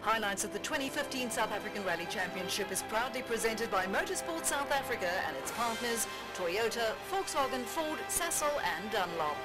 Highlights of the 2015 South African Rally Championship is proudly presented by Motorsport South Africa and its partners Toyota, Volkswagen, Ford, Sasol and Dunlop.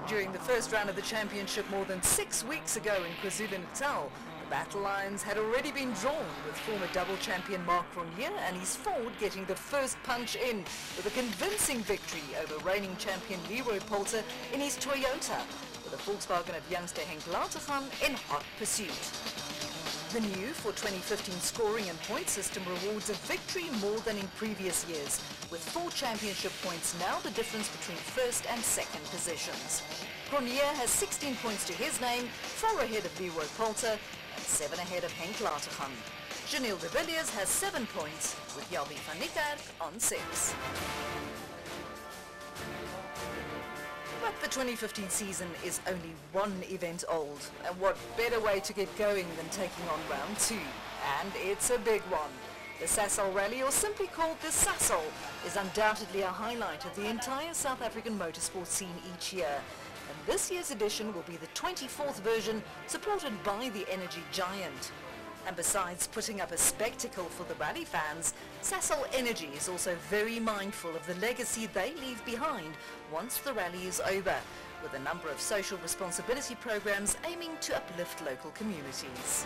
During the first round of the championship more than 6 weeks ago in KwaZulu-Natal, the battle lines had already been drawn, with former double champion Mark Cronje and his Ford getting the first punch in with a convincing victory over reigning champion Leroy Poulter in his Toyota, with the Volkswagen of youngster Henk Latergan in hot pursuit. The new for 2015 scoring and point system rewards a victory more than in previous years, with 4 championship points now the difference between first and second positions. Cronje has 16 points to his name, 4 ahead of Leroy Poulter and 7 ahead of Henk Latergan. Janelle de Villiers has 7 points, with Jabi van Niekerk on 6. But the 2015 season is only one event old, and what better way to get going than taking on round 2? And it's a big one. The Sasol Rally, or simply called the Sasol, is undoubtedly a highlight of the entire South African motorsport scene each year. And this year's edition will be the 24th version, supported by the energy giant. And besides putting up a spectacle for the rally fans, Sasol Energy is also very mindful of the legacy they leave behind once the rally is over, with a number of social responsibility programs aiming to uplift local communities.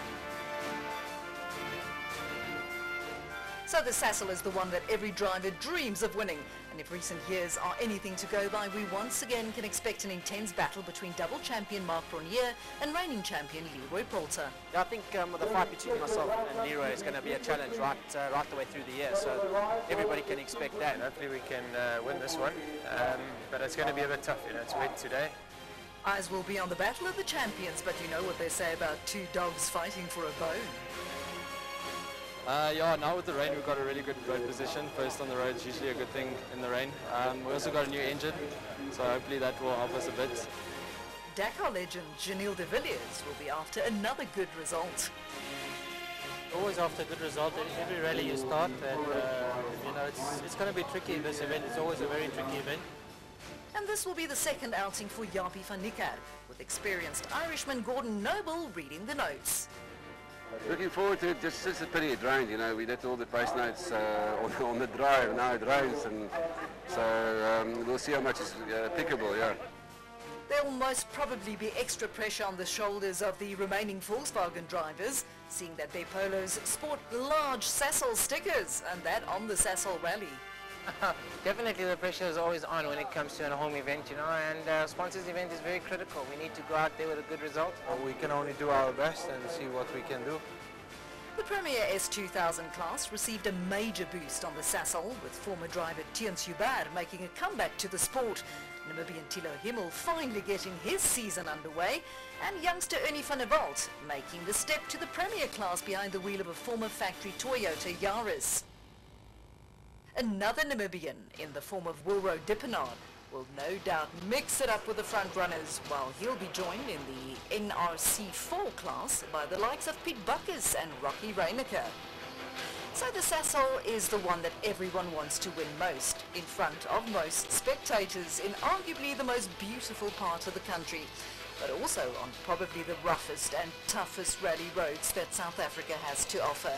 So the Sasol is the one that every driver dreams of winning, and if recent years are anything to go by, we once again can expect an intense battle between double champion Mark Cronje and reigning champion Leroy Poulter. Yeah, I think the fight between myself and Leroy is going to be a challenge right the way through the year, so everybody can expect that. Hopefully we can win this one, but it's going to be a bit tough, it's wet today. Eyes will be on the battle of the champions, but you know what they say about 2 dogs fighting for a bone. Yeah, now with the rain we've got a really good road position. First on the road is usually a good thing in the rain. We also got a new engine, so hopefully that will help us a bit. Dakar legend Janelle de Villiers will be after another good result. Always after a good result, every rally you start, and it's going to be tricky in this event. It's always a very tricky event. And this will be the second outing for Jabi van Niekerk, with experienced Irishman Gordon Noble reading the notes. Looking forward to it. Just a pity it rained, we did all the pace notes on the drive, now it rains, and so we'll see how much is pickable, yeah. There will most probably be extra pressure on the shoulders of the remaining Volkswagen drivers, seeing that their polos sport large Sasol stickers, and that on the Sasol Rally. Definitely the pressure is always on when it comes to a home event, and sponsors event is very critical. We need to go out there with a good result. We can only do our best and see what we can do. The Premier S2000 class received a major boost on the Sasol, with former driver Theuns Huber making a comeback to the sport, Namibian Thilo Himmel finally getting his season underway, and youngster Ernie van der Walt making the step to the Premier class behind the wheel of a former factory Toyota Yaris. Another Namibian, in the form of Wilro Dippenard, will no doubt mix it up with the front runners, while he'll be joined in the NRC4 class by the likes of Piet Bakkes and Rocky Reyneke. So the Sasol is the one that everyone wants to win most, in front of most spectators, in arguably the most beautiful part of the country, but also on probably the roughest and toughest rally roads that South Africa has to offer.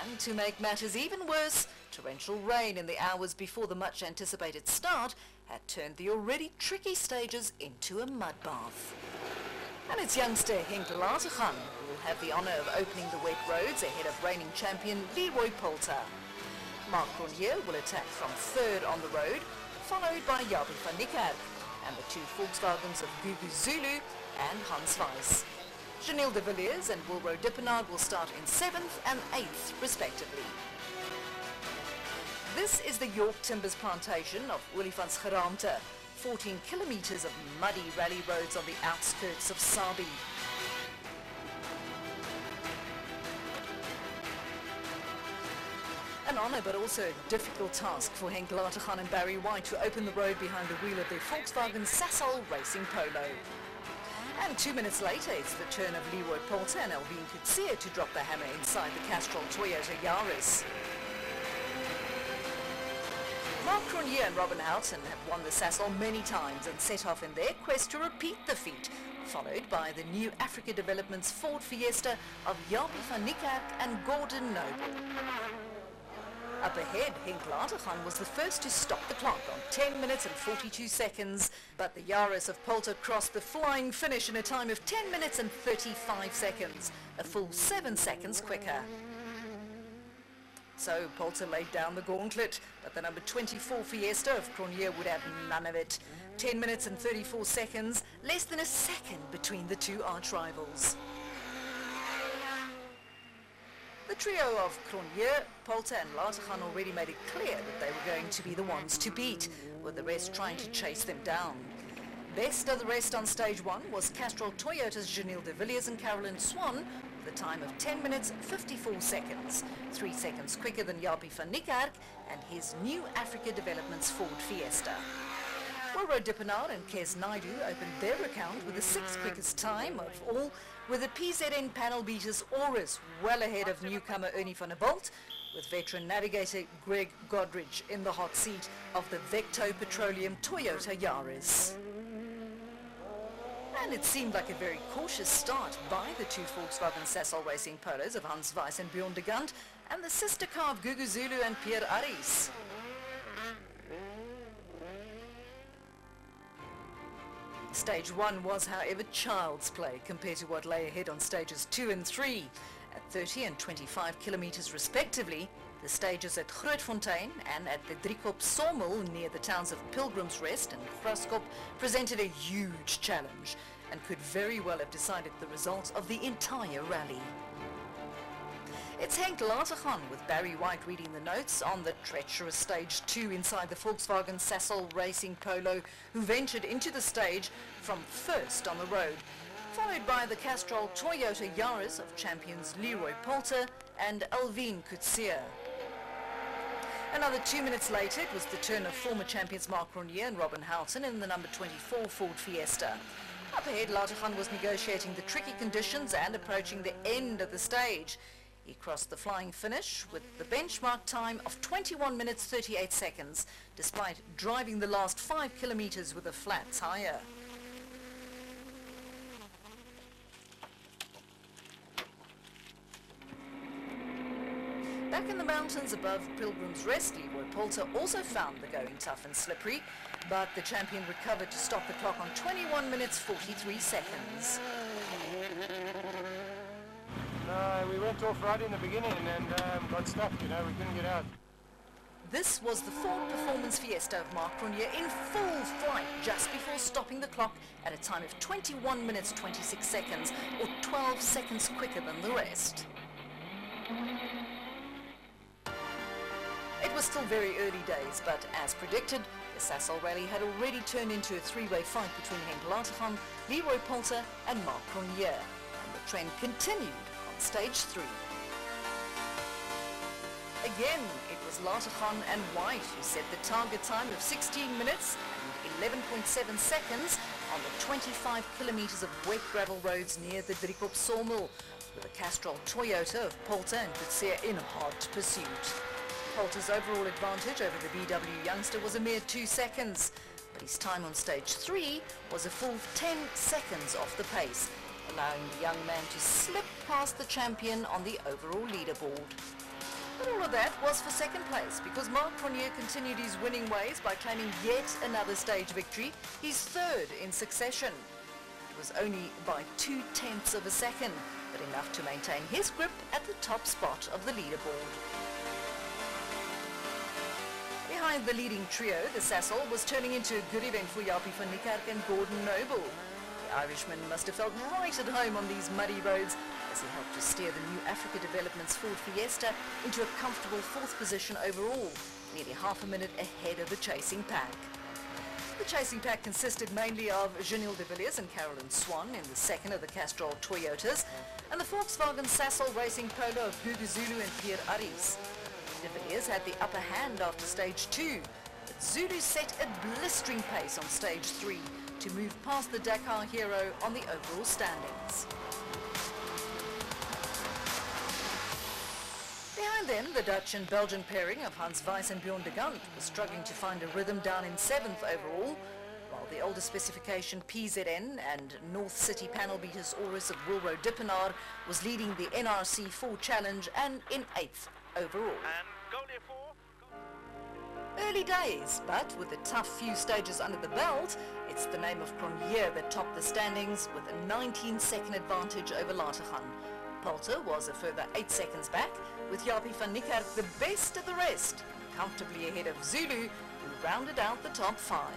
And to make matters even worse, torrential rain in the hours before the much anticipated start had turned the already tricky stages into a mud bath. And it's youngster Henk Latergan who will have the honour of opening the wet roads ahead of reigning champion Leroy Poulter. Mark Cronje will attack from third on the road, followed by Jabi van Niekerk and the 2 Volkswagens of Gugu Zulu and Hans Weiss. Janelle de Villiers and Wilro Dippenard will start in 7th and 8th respectively. This is the York Timbers plantation of Willie van Scheraamte, 14 kilometres of muddy rally roads on the outskirts of Sabi. An honour but also a difficult task for Henk Latergan and Barry White to open the road behind the wheel of their Volkswagen Sasol racing polo. And 2 minutes later, it's the turn of Leroy Poulter and Alvin Coetzee to drop the hammer inside the Castrol Toyota Yaris. Mark Cronje and Robin Houghton have won the Sasol many times and set off in their quest to repeat the feat, followed by the new Africa Developments Ford Fiesta of Japie van Niekerk and Gordon Noble. Up ahead, Henk Latergan was the first to stop the clock on 10 minutes and 42 seconds, but the Yaris of Poulter crossed the flying finish in a time of 10 minutes and 35 seconds, a full 7 seconds quicker. So Poulter laid down the gauntlet, but the number 24 Fiesta of Cronje would have none of it. 10 minutes and 34 seconds, less than a second between the two arch-rivals. The trio of Cronje, Poulter and Latergan already made it clear that they were going to be the ones to beat, with the rest trying to chase them down. Best of the rest on stage one was Castrol Toyota's Janelle de Villiers and Carolyn Swan, with a time of 10 minutes 54 seconds, 3 seconds quicker than Japie van Niekerk and his new Africa Developments Ford Fiesta. Wilro Dippenaar and Kes Naidu opened their account with the 6th quickest time of all, with the PZN panel beaters Auris well ahead of newcomer Ernie van der Bolt, with veteran navigator Greg Godridge in the hot seat of the Vecto Petroleum Toyota Yaris. And it seemed like a very cautious start by the two Volkswagen Sasol racing polos of Hans Weiss and Bjorn de Gant and the sister car of Gugu Zulu and Pierre Aris. Stage 1 was, however, child's play compared to what lay ahead on stages 2 and 3. At 30 and 25 kilometres respectively, the stages at Grootfontein and at the Driekop sawmill near the towns of Pilgrim's Rest and Graskop presented a huge challenge and could very well have decided the results of the entire rally. It's Henk Latergan with Barry White reading the notes on the treacherous stage 2 inside the Volkswagen Sasol Racing Polo, who ventured into the stage from first on the road, followed by the Castrol Toyota Yaris of champions Leroy Poulter and Alvin Coetzee. Another 2 minutes later, it was the turn of former champions Mark Cronje and Robin Houghton in the number 24 Ford Fiesta. Up ahead, Latergan was negotiating the tricky conditions and approaching the end of the stage. He crossed the flying finish with the benchmark time of 21 minutes 38 seconds, despite driving the last 5 kilometres with a flat tyre. Back in the mountains above Pilgrim's Rest, Leroy Poulter also found the going tough and slippery, but the champion recovered to stop the clock on 21 minutes 43 seconds. We went off right in the beginning and got stuck, we couldn't get out. This was the Ford Performance Fiesta of Mark Cronje in full flight just before stopping the clock at a time of 21 minutes 26 seconds, or 12 seconds quicker than the rest. It was still very early days, but as predicted, the Sasol rally had already turned into a three-way fight between Henk Latergan, Leroy Poulter and Mark Cronje, and the trend continued on stage 3. Again, it was Latergan and White who set the target time of 16 minutes and 11.7 seconds on the 25 kilometres of wet gravel roads near the Driekop sawmill, with the Castrol Toyota of Poulter and Coetzee in hot pursuit. Poulter's overall advantage over the VW youngster was a mere 2 seconds, but his time on stage 3 was a full 10 seconds off the pace, allowing the young man to slip past the champion on the overall leaderboard. But all of that was for second place, because Mark Cronje continued his winning ways by claiming yet another stage victory, his third in succession. It was only by 0.2 of a second, but enough to maintain his grip at the top spot of the leaderboard. Behind the leading trio, the Sasol was turning into a good event for Japie van Niekerk and Gordon Noble. The Irishman must have felt right at home on these muddy roads as he helped to steer the new Africa Developments Ford Fiesta into a comfortable 4th position overall, nearly half a minute ahead of the chasing pack. The chasing pack consisted mainly of Janelle de Villiers and Carolyn Swan in the second of the Castrol Toyotas, and the Volkswagen Sasol Racing Polo of Gugu Zulu and Pierre Aris. De Villiers had the upper hand after stage 2, but Zulu set a blistering pace on stage 3 to move past the Dakar hero on the overall standings. Behind them, the Dutch and Belgian pairing of Hans Weiss and Bjorn de Gant was struggling to find a rhythm down in 7th overall, while the older specification PZN and North City panel beaters Oris of Wilro Dippenaar was leading the NRC4 Challenge and in 8th overall. Early days, but with a tough few stages under the belt, it's the name of Cronje that topped the standings with a 19-second advantage over Lateghan. Poulter was a further 8 seconds back, with Jaapie van Niekerk the best of the rest, comfortably ahead of Zulu, who rounded out the top 5.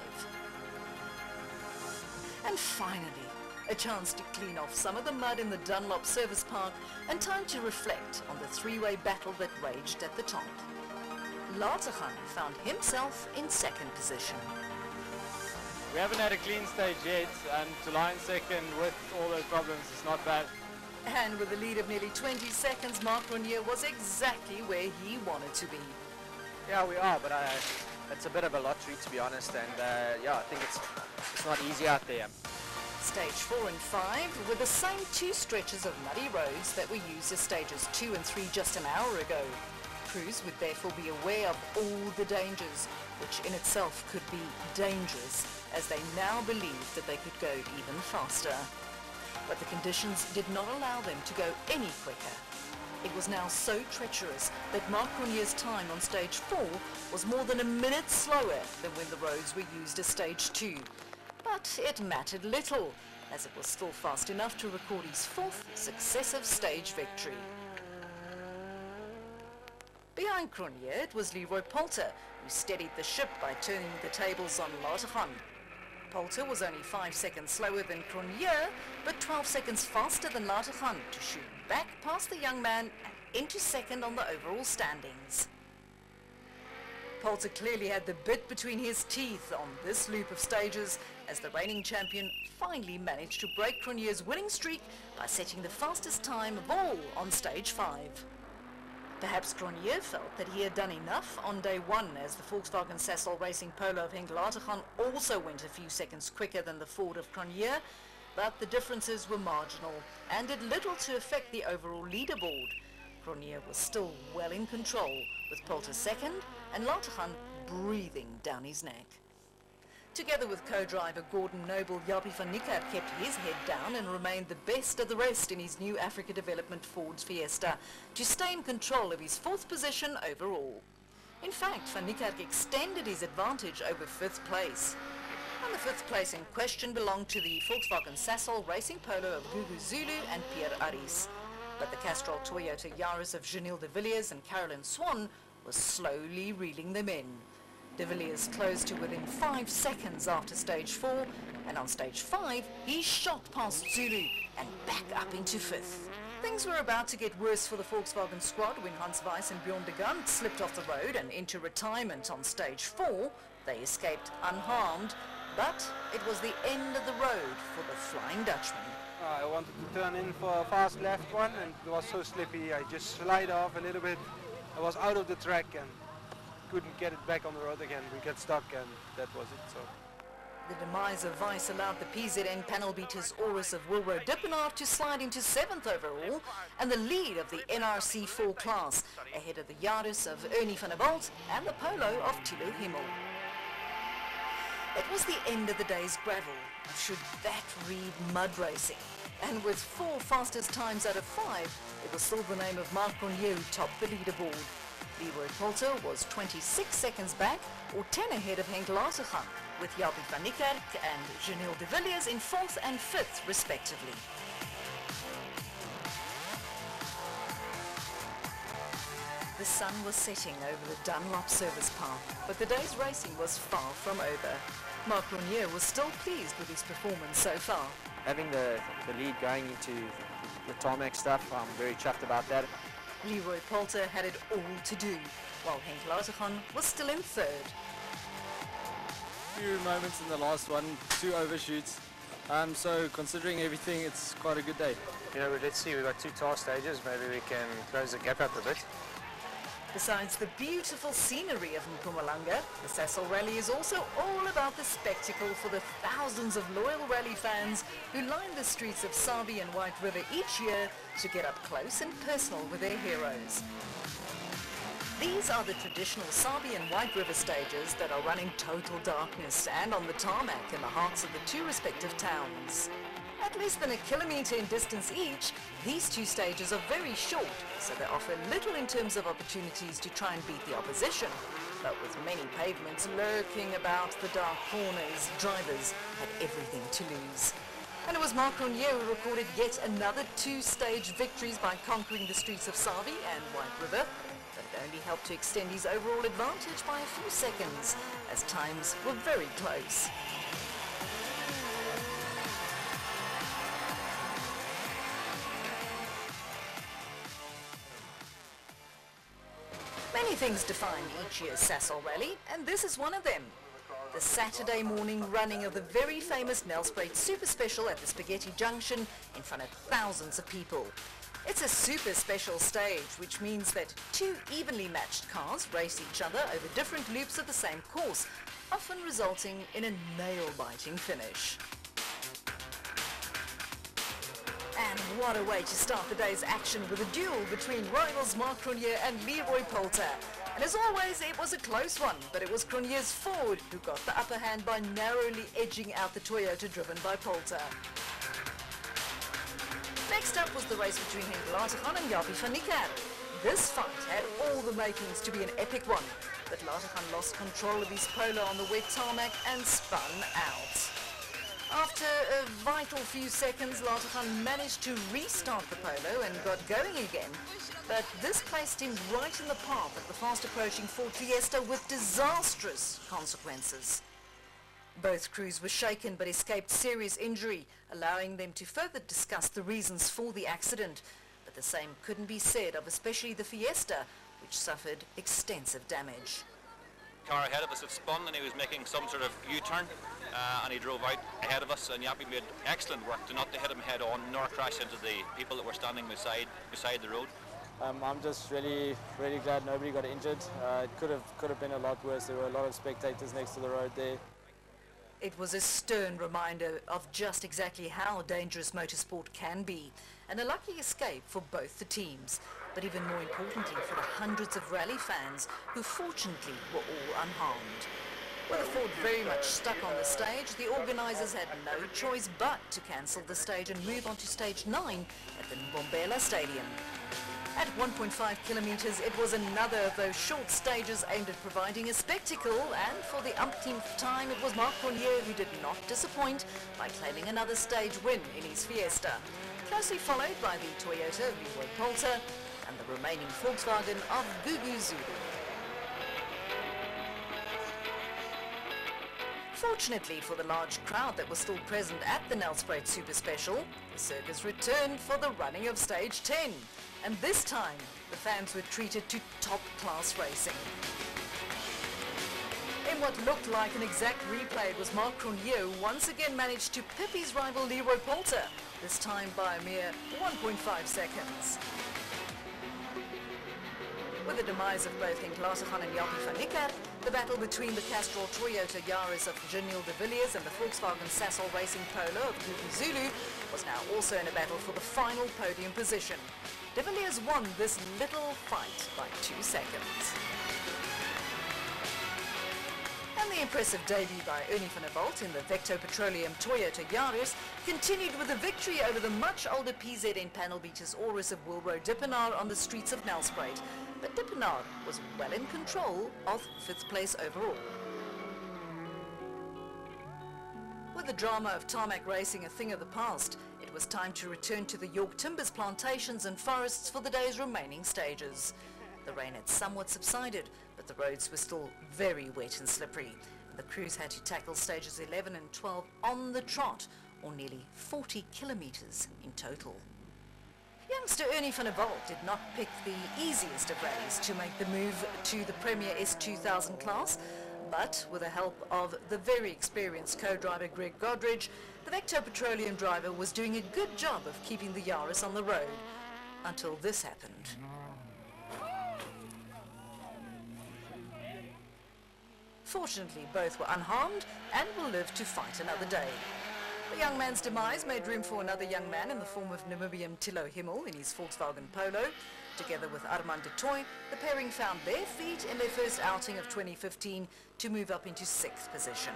And finally, a chance to clean off some of the mud in the Dunlop Service Park and time to reflect on the three-way battle that raged at the top. Lateghan found himself in 2nd position. We haven't had a clean stage yet, and to lie in 2nd with all those problems is not bad. And with a lead of nearly 20 seconds, Marc Renier was exactly where he wanted to be. Yeah, we are, but it's a bit of a lottery, to be honest, and yeah, I think it's not easy out there. Stage 4 and 5 were the same 2 stretches of muddy roads that were used as stages 2 and 3 just an hour ago. Crews would therefore be aware of all the dangers, which in itself could be dangerous, as they now believed that they could go even faster. But the conditions did not allow them to go any quicker. It was now so treacherous that Marc Renier's time on stage 4 was more than a minute slower than when the roads were used as stage 2. But it mattered little, as it was still fast enough to record his 4th successive stage victory. Behind Cronje, it was Leroy Poulter who steadied the ship by turning the tables on Lateghan. Poulter was only 5 seconds slower than Cronje, but 12 seconds faster than Lateghan to shoot back past the young man and into 2nd on the overall standings. Poulter clearly had the bit between his teeth on this loop of stages, as the reigning champion finally managed to break Cronje's winning streak by setting the fastest time of all on stage 5. Perhaps Cronje felt that he had done enough on day 1, as the Volkswagen Sasol Racing Polo of Henk Lateghan also went a few seconds quicker than the Ford of Cronje, but the differences were marginal and did little to affect the overall leaderboard. Cronje was still well in control, with Poulter 2nd and Lateghan breathing down his neck. Together with co-driver Gordon Noble, Jaapie van Niekerk kept his head down and remained the best of the rest in his new Africa Development Ford Fiesta to stay in control of his 4th position overall. In fact, van Niekerk extended his advantage over 5th place. And the 5th place in question belonged to the Volkswagen Sasol Racing Polo of Gugu Zulu and Pierre Aris. But the Castrol Toyota Yaris of Janelle de Villiers and Carolyn Swan was slowly reeling them in. De Villiers closed to within 5 seconds after stage 4, and on stage 5 he shot past Zulu and back up into 5th. Things were about to get worse for the Volkswagen squad when Hans Weiss and Bjorn de Gant slipped off the road and into retirement on stage 4. They escaped unharmed, but it was the end of the road for the Flying Dutchman. I wanted to turn in for a fast left one, and it was so slippy I just slid off a little bit. I was out of the track and couldn't get it back on the road again. We got stuck and that was it. So the demise of Weiss allowed the PZN panel beaters Oris of Wilro Dippenaar to slide into 7th overall and the lead of the NRC4 class, ahead of the Yaris of Ernie van der Walt and the Polo of Thilo Himmel. It was the end of the day's gravel, should that read mud racing. And with 4 fastest times out of 5, it was still the name of Marc Renier who topped the leaderboard. Leroy Poulter was 26 seconds back, or 10 ahead of Henk Lateghan, with Jaapie van Niekerk and Janelle de Villiers in 4th and 5th respectively. The sun was setting over the Dunlop Service Park, but the day's racing was far from over. Marc Renier was still pleased with his performance so far. Having the lead going into the tarmac stuff, I'm very chuffed about that. Leroy Poulter had it all to do, while Henk Lateghan was still in 3rd. few moments in the last one, 2 overshoots. So considering everything, it's quite a good day. You know, let's see, we've got 2 tar stages, maybe we can close the gap up a bit. Besides the beautiful scenery of Mpumalanga, the Sasol Rally is also all about the spectacle for the thousands of loyal rally fans who line the streets of Sabi and White River each year to get up close and personal with their heroes. These are the traditional Sabi and White River stages that are running total darkness and on the tarmac in the hearts of the 2 respective towns. At less than a kilometre in distance each, these 2 stages are very short, so they offer little in terms of opportunities to try and beat the opposition. But with many pavements lurking about the dark corners, drivers had everything to lose. And it was Marc Renier who recorded yet another 2-stage victories by conquering the streets of Sabi and White River. But it only helped to extend his overall advantage by a few seconds, as times were very close. Many things define each year's Sasol Rally, and this is one of them. The Saturday morning running of the very famous Nelspruit Super Special at the Spaghetti Junction in front of thousands of people. It's a super special stage, which means that 2 evenly matched cars race each other over different loops of the same course, often resulting in a nail-biting finish. And what a way to start the day's action with a duel between rivals Marc Renier and Leroy Poulter. And as always, it was a close one, but it was Cronier's Ford who got the upper hand by narrowly edging out the Toyota driven by Poulter. Next up was the race between Henk Latergan and Jaapie van Niekerk. This fight had all the makings to be an epic one, but Latergan lost control of his Polo on the wet tarmac and spun out. After a vital few seconds, Latergan managed to restart the Polo and got going again, but this placed him right in the path of the fast-approaching Ford Fiesta with disastrous consequences. Both crews were shaken but escaped serious injury, allowing them to further discuss the reasons for the accident. But the same couldn't be said of especially the Fiesta, which suffered extensive damage. Car ahead of us had spun and he was making some sort of U-turn and he drove out ahead of us, and Jaapie made excellent work to not to hit him head on nor crash into the people that were standing beside the road. I'm just really glad nobody got injured. It could have been a lot worse. There were a lot of spectators next to the road there. It was a stern reminder of just exactly how dangerous motorsport can be, and a lucky escape for both the teams, but even more importantly for the hundreds of rally fans who fortunately were all unharmed. With the Ford very much stuck on the stage, the organisers had no choice but to cancel the stage and move on to stage 9 at the Mbombela Stadium. At 1.5 kilometres, it was another of those short stages aimed at providing a spectacle, and for the umpteenth time it was Marc Renier who did not disappoint by claiming another stage win in his Fiesta, closely followed by the Toyota Leroy Poulter and the remaining Volkswagen of Gugu Zulu. Fortunately for the large crowd that was still present at the Nelspruit Super Special, the circus returned for the running of stage 10. And this time, the fans were treated to top-class racing. In what looked like an exact replay, it was Marc Renier who once again managed to pip his rival Leroy Poulter, this time by a mere 1.5 seconds. With the demise of both Henk Latergan and Jaapie van Niekerk, the battle between the Castrol Toyota Yaris of Janil de Villiers and the Volkswagen Sasol Racing Polo of Gugu Zulu was now also in a battle for the final podium position. De Villiers won this little fight by 2 seconds. And the impressive debut by Ernie van der Walt in the Vecto Petroleum Toyota Yaris continued with a victory over the much older PZN panel beaters Aurus of Wilbro Dippenaar on the streets of Nelspruit. But Dippenaar was well in control of 5th place overall. With the drama of tarmac racing a thing of the past, it was time to return to the York Timbers plantations and forests for the day's remaining stages. The rain had somewhat subsided, but the roads were still very wet and slippery. The crews had to tackle stages 11 and 12 on the trot, or nearly 40 kilometres in total. Youngster Ernie van der Walt did not pick the easiest of rallies to make the move to the Premier S2000 class, But with the help of the very experienced co-driver Greg Godridge, the Vecto Petroleum driver was doing a good job of keeping the Yaris on the road, until this happened. Fortunately, both were unharmed and will live to fight another day. The young man's demise made room for another young man in the form of Namibian Thilo Himmel in his Volkswagen Polo. Together with Armand de Toy, the pairing found their feet in their first outing of 2015 to move up into 6th position.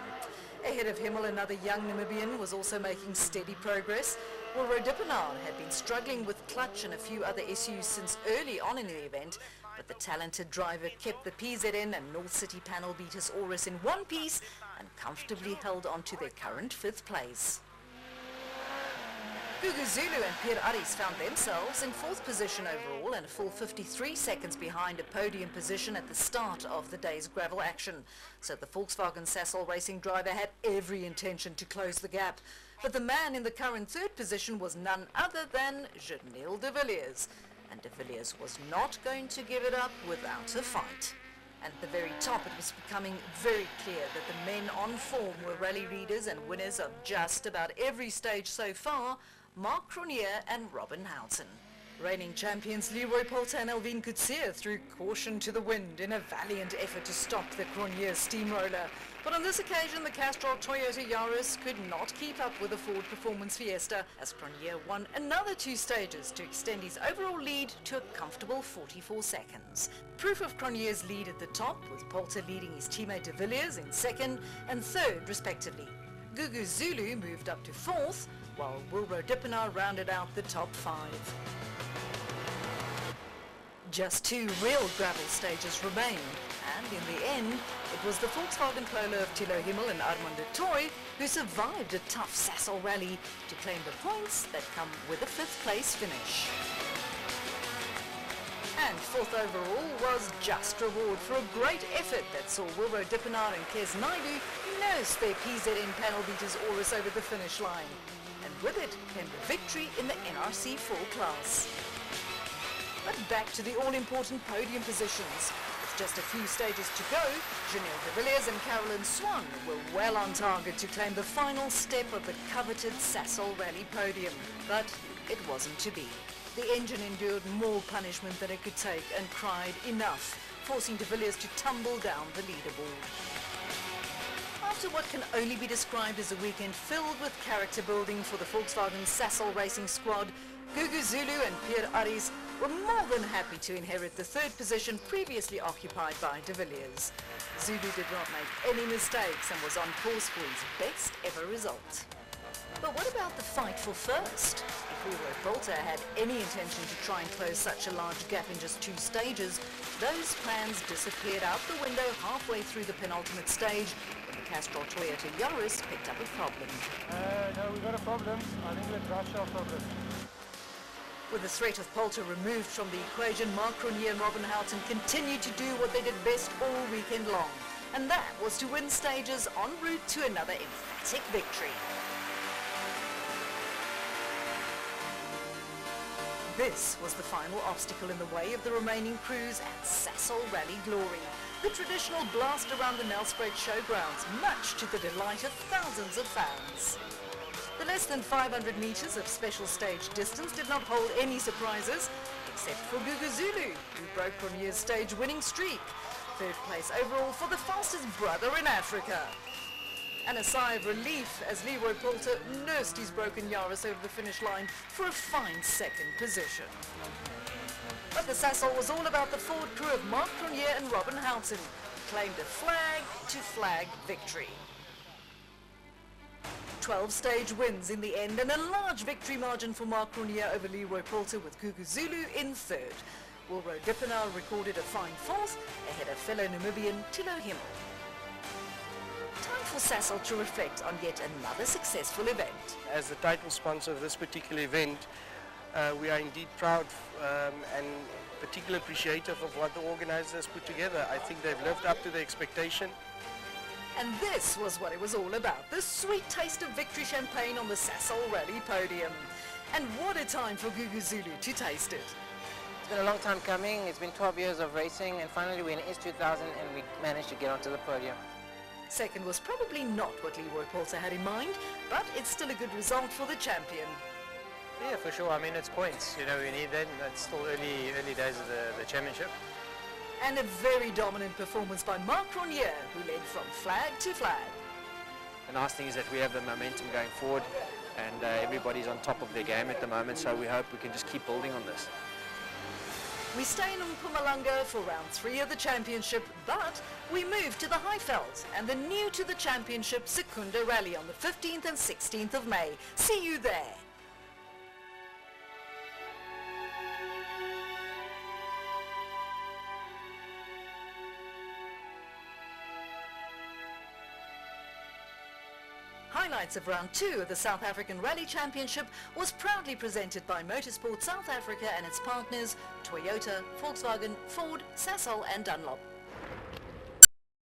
Ahead of Himmel, another young Namibian was also making steady progress. Wilro Dippenaar had been struggling with clutch and a few other issues since early on in the event, but the talented driver kept the PZN and North City panel beaters Aurus in one piece and comfortably held on to their current 5th place. Gugu Zulu and Pierre Aris found themselves in 4th position overall and a full 53 seconds behind a podium position at the start of the day's gravel action. So the Volkswagen Sasol racing driver had every intention to close the gap. But the man in the current 3rd position was none other than Janelle de Villiers. And de Villiers was not going to give it up without a fight. And at the very top, it was becoming very clear that the men on form were rally leaders and winners of just about every stage so far, Mark Cronier and Robin Houghton. Reigning champions Leroy Poulter and Elvin Coetzee threw caution to the wind in a valiant effort to stop the Cronier steamroller. But on this occasion, the Castrol Toyota Yaris could not keep up with the Ford Performance Fiesta as Cronier won another 2 stages to extend his overall lead to a comfortable 44 seconds. Proof of Cronier's lead at the top, with Poulter leading his teammate de Villiers in 2nd and 3rd respectively. Gugu Zulu moved up to 4th, while Wilro Dippenaar rounded out the top 5. Just 2 real gravel stages remained, and in the end, it was the Volkswagen Polo of Thilo Himmel and Armand de Toy who survived a tough Sasol rally to claim the points that come with a 5th place finish. And 4th overall was just reward for a great effort that saw Wilro Dippenaar and Kes Naidu nurse their PZN panel beaters Aurus over the finish line. And with it came the victory in the NRC 4 class. But back to the all-important podium positions. With just a few stages to go, Janelle de Villiers and Carolyn Swan were well on target to claim the final step of the coveted Sasol Rally podium. But it wasn't to be. The engine endured more punishment than it could take and cried enough, forcing de Villiers to tumble down the leaderboard. After what can only be described as a weekend filled with character building for the Volkswagen Sasol racing squad, Gugu Zulu and Pierre Aris were more than happy to inherit the 3rd position previously occupied by de Villiers. Zulu did not make any mistakes and was on course for his best ever result. But what about the fight for first? If Leroy Poulter had any intention to try and close such a large gap in just 2 stages, those plans disappeared out the window halfway through the penultimate stage when the Castrol Toyota Yaris picked up a problem. No, we got a problem. I think let's rush our problem. With the threat of Poulter removed from the equation, Mark Cronier and Robin Houghton continued to do what they did best all weekend long, and that was to win stages en route to another emphatic victory. This was the final obstacle in the way of the remaining crews at Sasol Rally Glory, the traditional blast around the Nelspruit showgrounds, much to the delight of thousands of fans. The less than 500 meters of special stage distance did not hold any surprises, except for Gugu Zulu, who broke Cronier's stage-winning streak. 3rd place overall for the fastest brother in Africa. And a sigh of relief as Leroy Poulter nursed his broken Yaris over the finish line for a fine 2nd position. But the Sasol was all about the Ford crew of Mark Cronier and Robin Houghton, who claimed a flag-to-flag victory. 12 stage wins in the end and a large victory margin for Mark Cronier over Leroy Poulter with Gugu Zulu in 3rd. Wilro Dippenaar recorded a fine 4th ahead of fellow Namibian Thilo Himmel. Time for Sasol to reflect on yet another successful event. As the title sponsor of this particular event, we are indeed proud and particularly appreciative of what the organisers put together. I think they've lived up to the expectation. And this was what it was all about, the sweet taste of victory champagne on the Sasol Rally podium. And what a time for Gugu Zulu to taste it. It's been a long time coming. It's been 12 years of racing, and finally we're in S2000 and we managed to get onto the podium. Second was probably not what Leroy Poulter had in mind, but it's still a good result for the champion. Yeah, for sure. I mean, it's points. You know, we need that. It's still early days of the championship. And a very dominant performance by Mark Ronier, who led from flag to flag. The nice thing is that we have the momentum going forward, and everybody's on top of their game at the moment, so we hope we can just keep building on this. We stay in Mpumalanga for round 3 of the championship, but we move to the Highveld and the new to the championship Secunda Rally on the 15th and 16th of May. See you there. Highlights of round 2 of the South African Rally Championship was proudly presented by Motorsport South Africa and its partners Toyota, Volkswagen, Ford, Sasol and Dunlop.